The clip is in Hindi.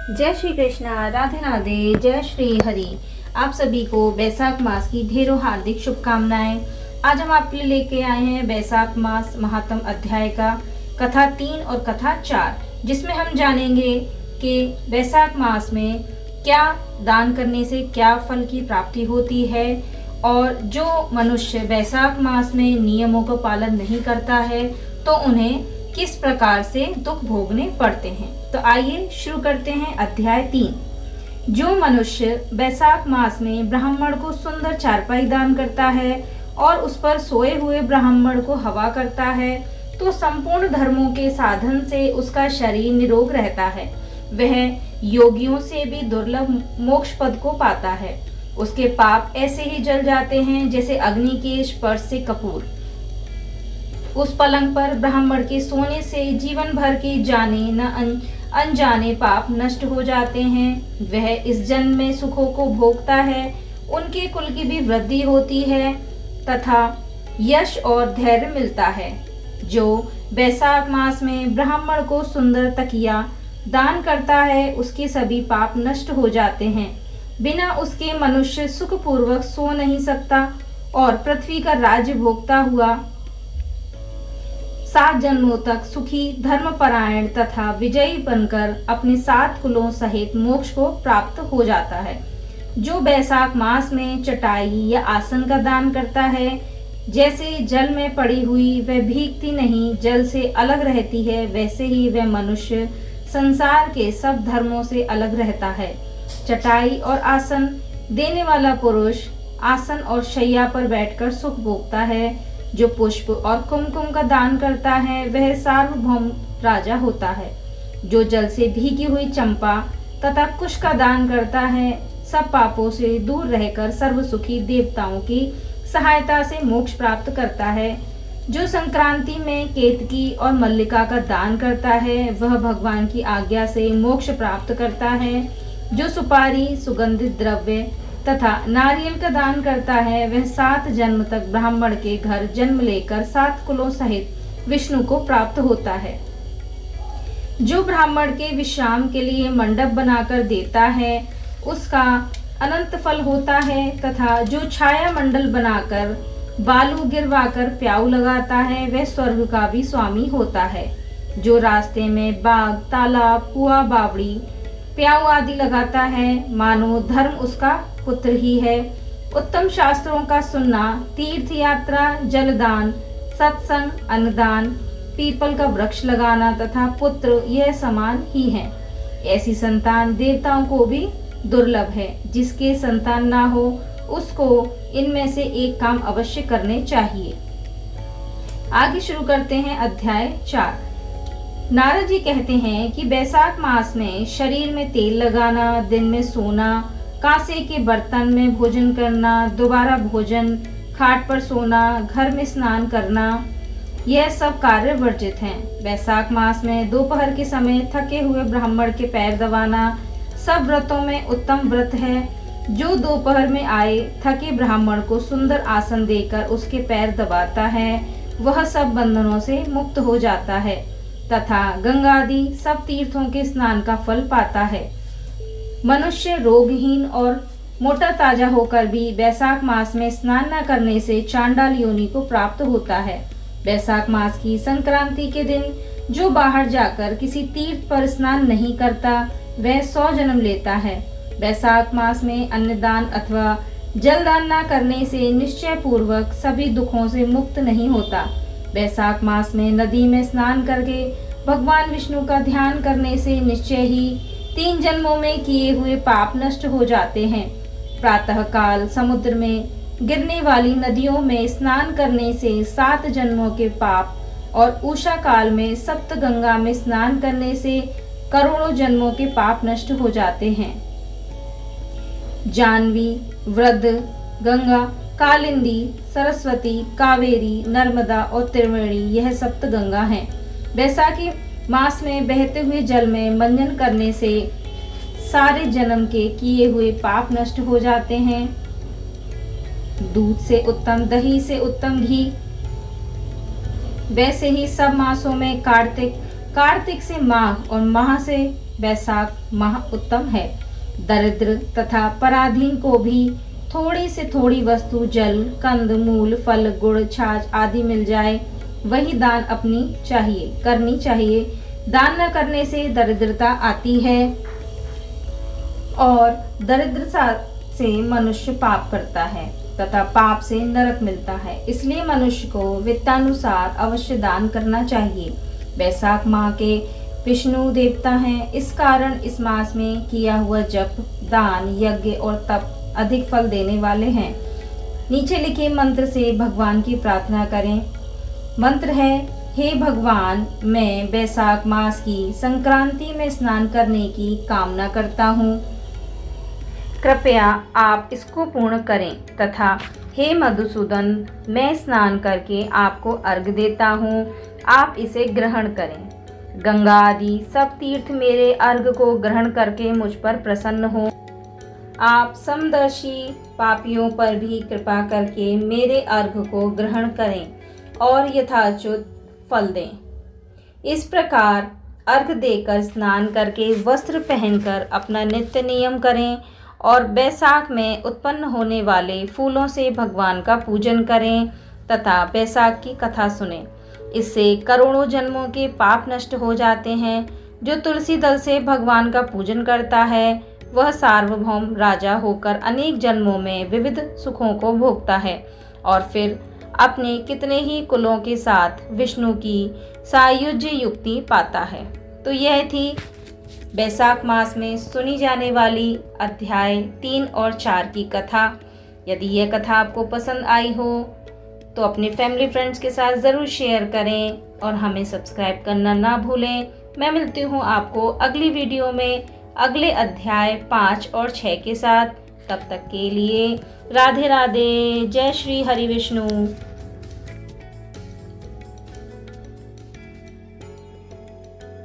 जय श्री कृष्णा, राधे राधे, जय श्री हरि। आप सभी को बैसाख मास की ढेरों हार्दिक शुभकामनाएं। आज हम आपके लिए लेके आए हैं बैसाख मास महात्म अध्याय का कथा 3 और कथा 4, जिसमें हम जानेंगे कि बैसाख मास में क्या दान करने से क्या फल की प्राप्ति होती है और जो मनुष्य बैसाख मास में नियमों का पालन नहीं करता है तो उन्हें किस प्रकार से दुख भोगने पड़ते हैं। तो आइए शुरू करते हैं अध्याय 3। जो मनुष्य बैसाख मास में ब्राह्मण को सुंदर चारपाई दान करता है और उस पर सोए हुए ब्राह्मण को हवा करता है तो संपूर्ण धर्मों के साधन से उसका शरीर निरोग रहता है। वह योगियों से भी दुर्लभ मोक्ष पद को पाता है। उसके पाप ऐसे ही जल जाते हैं जैसे अग्नि के स्पर्श से कपूर। उस पलंग पर ब्राह्मण के सोने से जीवन भर के जाने न अनजाने पाप नष्ट हो जाते हैं। वह इस जन्म में सुखों को भोगता है, उनके कुल की भी वृद्धि होती है तथा यश और धैर्य मिलता है। जो बैसाख मास में ब्राह्मण को सुंदर तकिया दान करता है उसके सभी पाप नष्ट हो जाते हैं। बिना उसके मनुष्य सुखपूर्वक सो नहीं सकता और पृथ्वी का राज्य भोगता हुआ 7 जन्मों तक सुखी, धर्मपरायण तथा विजयी बनकर अपने 7 कुलों सहित मोक्ष को प्राप्त हो जाता है। जो बैसाख मास में चटाई या आसन का दान करता है, जैसे जल में पड़ी हुई वह भीगती नहीं, जल से अलग रहती है, वैसे ही वह मनुष्य संसार के सब धर्मों से अलग रहता है। चटाई और आसन देने वाला पुरुष आसन और शैया पर बैठकर सुख भोगता है। जो पुष्प और कुमकुम का दान करता है वह सार्वभौम राजा होता है। जो जल से भीगी हुई चंपा तथा कुश का दान करता है सब पापों से दूर रहकर सर्वसुखी देवताओं की सहायता से मोक्ष प्राप्त करता है। जो संक्रांति में केतकी और मल्लिका का दान करता है वह भगवान की आज्ञा से मोक्ष प्राप्त करता है। जो सुपारी, सुगंधित द्रव्य तथा नारियल का दान करता है वह 7 जन्म तक ब्राह्मण के घर जन्म लेकर 7 कुलों सहित विष्णु को प्राप्त होता है। जो ब्राह्मण के विश्राम के लिए मंडप बनाकर देता है उसका अनंत फल होता है तथा जो छाया मंडल बनाकर बालू गिरवाकर प्याऊ लगाता है वह स्वर्ग का भी स्वामी होता है। जो रास्ते में बाग, तालाब, कुआं, बावड़ी, प्याऊ आदि लगाता है मानो धर्म उसका पुत्र ही है। उत्तम शास्त्रों का सुनना, तीर्थ यात्रा, जलदान, सत्संग, अन्नदान, पीपल का वृक्ष लगाना तथा पुत्र यह समान ही है। ऐसी संतान देवताओं को भी दुर्लभ है। जिसके संतान ना हो उसको इनमें से एक काम अवश्य करने चाहिए। आगे शुरू करते हैं अध्याय 4। नारद जी कहते हैं कि बैसाख मास में शरीर में तेल लगाना, दिन में सोना, कांसे के बर्तन में भोजन करना, दोबारा भोजन, खाट पर सोना, घर में स्नान करना, यह सब कार्य वर्जित हैं। बैसाख मास में दोपहर के समय थके हुए ब्राह्मण के पैर दबाना सब व्रतों में उत्तम व्रत है। जो दोपहर में आए थके ब्राह्मण को सुंदर आसन देकर उसके पैर दबाता है वह सब बंधनों से मुक्त हो जाता है तथा गंगा आदि सब तीर्थों के स्नान का फल पाता है। मनुष्य रोगहीन और मोटा ताजा होकर भी बैसाख मास में स्नान न करने से चांडाल योनि को प्राप्त होता है। बैसाख मास की संक्रांति के दिन जो बाहर जाकर किसी तीर्थ पर स्नान नहीं करता वह 100 जन्म लेता है। बैसाख मास में अन्नदान अथवा जलदान न करने से निश्चय पूर्वक सभी दुखों से मुक्त नहीं होता। बैसाख मास में नदी में स्नान करके भगवान विष्णु का ध्यान करने से निश्चय ही 3 जन्मों में किए हुए पाप नष्ट हो जाते हैं। प्रातः काल समुद्र में गिरने वाली नदियों में स्नान करने से 7 जन्मों के पाप और उषा काल में सप्त गंगा में स्नान करने से करोड़ों जन्मों के पाप नष्ट हो जाते हैं। जानवी, वृद्ध, गंगा, कालिंदी, सरस्वती, कावेरी, नर्मदा और त्रिवेणी यह सप्त गंगा हैं। बैसाखी मास में बहते हुए जल में मंजन करने से सारे जन्म के किए हुए पाप नष्ट हो जाते हैं। दूध से उत्तम, दही से उत्तम घी, वैसे ही सब मासों में कार्तिक कार्तिक से माघ और माह से बैसाख माह उत्तम है। दरिद्र तथा पराधीन को भी थोड़ी से थोड़ी वस्तु, जल, कंद मूल, फल, गुड़, छाछ आदि मिल जाए, वही दान करनी चाहिए। दान न करने से दरिद्रता आती है और दरिद्रता से मनुष्य पाप करता है तथा पाप से नरक मिलता है। इसलिए मनुष्य को वित्तानुसार अवश्य दान करना चाहिए। बैसाख माह के विष्णु देवता हैं, इस कारण इस मास में किया हुआ जप, दान, यज्ञ और तप अधिक फल देने वाले हैं। नीचे लिखे मंत्र से भगवान की प्रार्थना करें। मंत्र है, हे भगवान, मैं बैसाख मास की संक्रांति में स्नान करने की कामना करता हूँ, कृपया आप इसको पूर्ण करें। तथा हे मधुसूदन, मैं स्नान करके आपको अर्घ्य देता हूँ, आप इसे ग्रहण करें। गंगा आदि सब तीर्थ मेरे अर्घ्य को ग्रहण करके मुझ पर प्रसन्न हो। आप समदर्शी पापियों पर भी कृपा करके मेरे अर्घ्य को ग्रहण करें और यथाचुत फल दें। इस प्रकार अर्घ्य देकर, स्नान करके, वस्त्र पहनकर अपना नित्य नियम करें और बैसाख में उत्पन्न होने वाले फूलों से भगवान का पूजन करें तथा बैसाख की कथा सुनें। इससे करोड़ों जन्मों के पाप नष्ट हो जाते हैं। जो तुलसी दल से भगवान का पूजन करता है, वह सार्वभौम राजा होकर अनेक जन्मों में विविध सुखों को भोगता है और फिर अपने कितने ही कुलों के साथ विष्णु की सायुज्य युक्ति पाता है। तो यह थी बैसाख मास में सुनी जाने वाली अध्याय 3 और 4 की कथा। यदि यह कथा आपको पसंद आई हो तो अपने फैमिली फ्रेंड्स के साथ ज़रूर शेयर करें और हमें सब्सक्राइब करना ना भूलें। मैं मिलती हूँ आपको अगली वीडियो में अगले अध्याय 5 और 6 के साथ। तब तक के लिए राधे राधे। जय श्री हरि विष्णु।